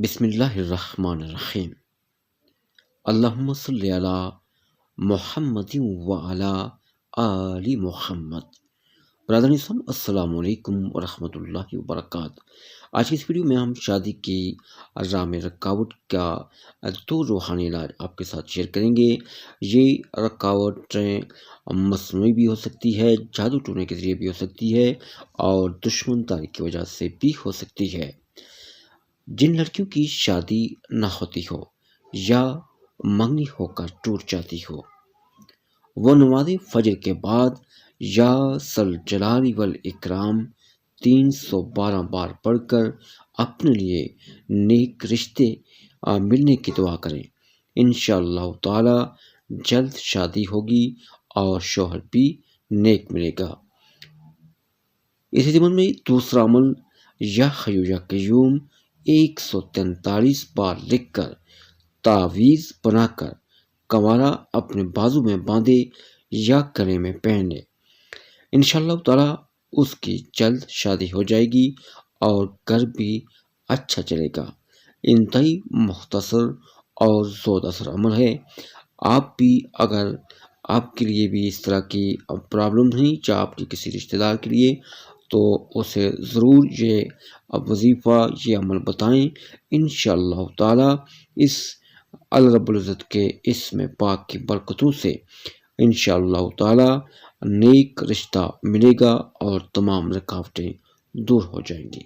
بسم اللہ الرحمن الرحیم۔ اللہم صلی علی محمد وعلی آل محمد۔ برادران اسلام، السلام علیکم ورحمۃ اللہ وبرکاتہ۔ آج کی اس ویڈیو میں ہم شادی کی راہ میں رکاوٹ کا 2 روحانی علاج آپ کے ساتھ شیئر کریں گے۔ یہ رکاوٹیں مصنوعی بھی ہو سکتی ہے، جادو ٹونے کے ذریعے بھی ہو سکتی ہے، اور دشمن داری کی وجہ سے بھی ہو سکتی ہے۔ جن لڑکیوں کی شادی نہ ہوتی ہو یا منگنی ہو کر ٹوٹ جاتی ہو، وہ نماز فجر کے بعد یا سل جلالی والاکرام 312 بار پڑھ کر اپنے لیے نیک رشتے ملنے کی دعا کریں۔ انشاءاللہ تعالی جلد شادی ہوگی اور شوہر بھی نیک ملے گا۔ اسی ضمن میں دوسرا عمل، یا حیو یا قیوم 143 بار لکھ کر تعویذ بنا کر کنوارا اپنے بازو میں باندھے یا گلے میں پہنے۔ انشاءاللہ تعالی اس کی جلد شادی ہو جائے گی اور گھر بھی اچھا چلے گا۔ انتہائی مختصر اور زود اثر عمل ہے۔ آپ بھی اگر آپ کے لیے بھی اس طرح کی پرابلم نہیں، چاہے آپ کے کسی رشتہ دار کے لیے، تو اسے ضرور یہ وظیفہ، یہ عمل بتائیں۔ انشاءاللہ تعالی اس اللہ رب العزت کے اسم پاک کی برکتوں سے انشاءاللہ تعالی نیک رشتہ ملے گا اور تمام رکاوٹیں دور ہو جائیں گی۔